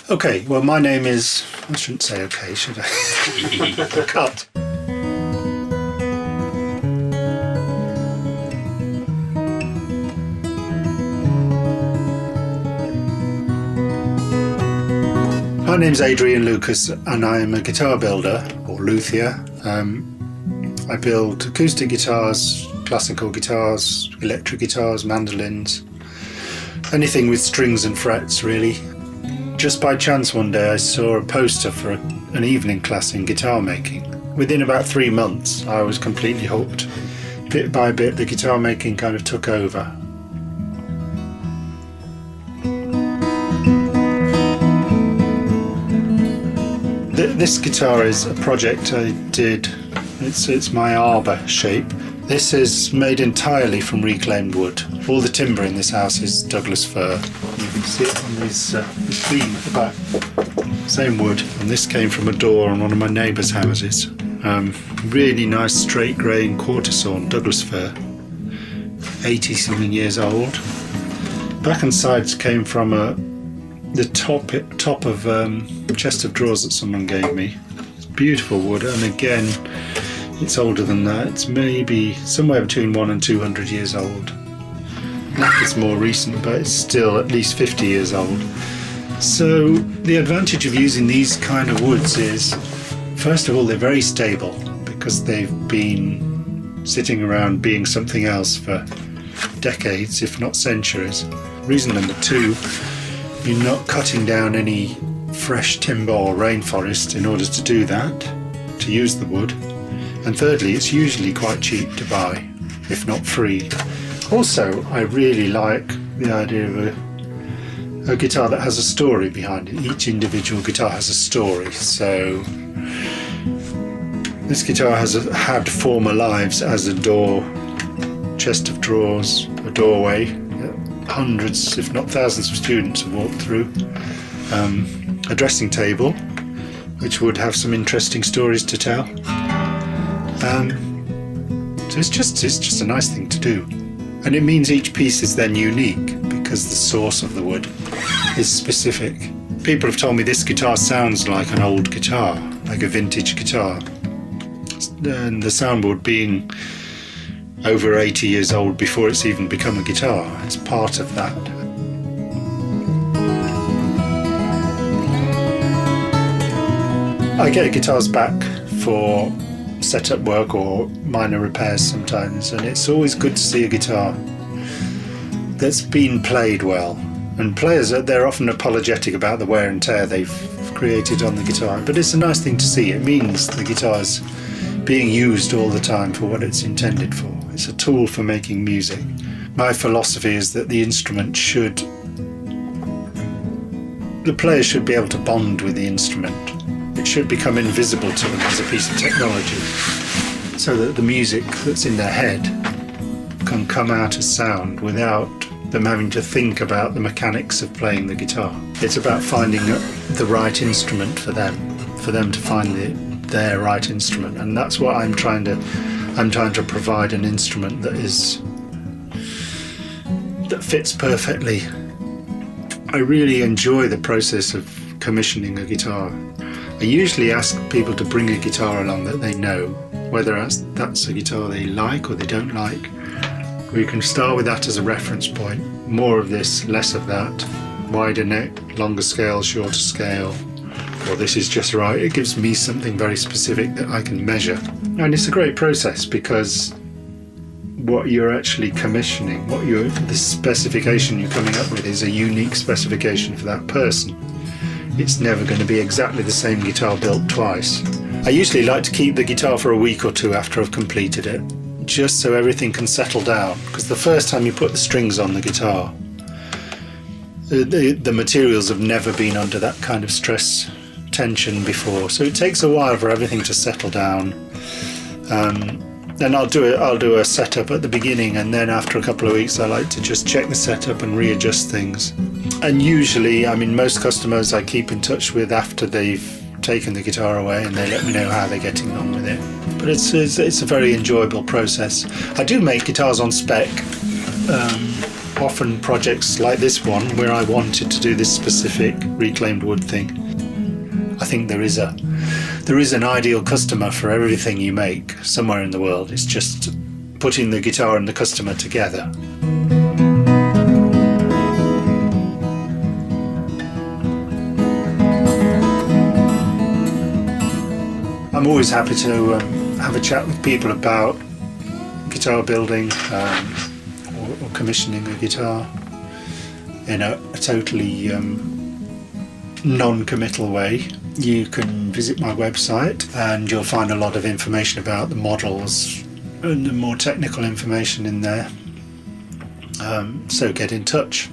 Okay, well, my name is... I shouldn't say okay, should I? Cut. My name's A.J.Lucas and I am a guitar builder, or luthier. I build acoustic guitars, classical guitars, electric guitars, mandolins, anything with strings and frets really. Just by chance one day I saw a poster for an evening class in guitar making. Within about 3 months I was completely hooked. Bit by bit the guitar making kind of took over. This guitar is a project I did. It's my arbor shape. This is made entirely from reclaimed wood. All the timber in this house is Douglas fir. You can see it on this beam at the back. Same wood, and this came from a door on one of my neighbours' houses. Really nice straight grain quarter sawn Douglas fir. 80 something years old. Back and sides came from the top of a chest of drawers that someone gave me. It's beautiful wood, and again it's older than that. It's maybe somewhere between 100 and 200 years old. Neck is more recent, but it's still at least 50 years old. So the advantage of using these kind of woods is, first of all, they're very stable because they've been sitting around being something else for decades, if not centuries. Reason number two, you're not cutting down any fresh timber or rainforest in order to do that, to use the wood. And thirdly, it's usually quite cheap to buy, if not free. Also, I really like the idea of a guitar that has a story behind it. Each individual guitar has a story. So this guitar has had former lives as a door, chest of drawers, a doorway. Hundreds, if not thousands of students have walked through. A dressing table, which would have some interesting stories to tell. So it's just a nice thing to do. And it means each piece is then unique because the source of the wood is specific. People have told me this guitar sounds like an old guitar, like a vintage guitar. And the soundboard being over 80 years old before it's even become a guitar. It's part of that. I get guitars back for setup work or minor repairs sometimes, and it's always good to see a guitar that's been played well. And players, they're often apologetic about the wear and tear they've created on the guitar, but it's a nice thing to see. It means the guitar's being used all the time for what it's intended for. It's a tool for making music. My philosophy is that the player should be able to bond with the instrument. It should become invisible to them as a piece of technology, so that the music that's in their head can come out as sound without them having to think about the mechanics of playing the guitar. It's about finding the right instrument for them to find their right instrument, and that's what I'm trying to provide, an instrument that fits perfectly. I really enjoy the process of commissioning a guitar. I usually ask people to bring a guitar along that they know, whether that's a guitar they like or they don't like. We can start with that as a reference point. More of this, less of that. Wider neck, longer scale, shorter scale. Or this is just right. It gives me something very specific that I can measure. And it's a great process because what you're actually commissioning, the specification you're coming up with is a unique specification for that person. It's never going to be exactly the same guitar built twice. I usually like to keep the guitar for a week or two after I've completed it, just so everything can settle down, because the first time you put the strings on the guitar, the materials have never been under that kind of stress tension before, so it takes a while for everything to settle down. Then I'll do a setup at the beginning, and then after a couple of weeks I like to just check the setup and readjust things. And usually, most customers I keep in touch with after they've taken the guitar away, and they let me know how they're getting on with it. But it's a very enjoyable process. I do make guitars on spec. often projects like this one where I wanted to do this specific reclaimed wood thing. I think there is an ideal customer for everything you make somewhere in the world. It's just putting the guitar and the customer together. I'm always happy to have a chat with people about guitar building or commissioning a guitar in a totally non-committal way. You can visit my website and you'll find a lot of information about the models and the more technical information in there. So get in touch.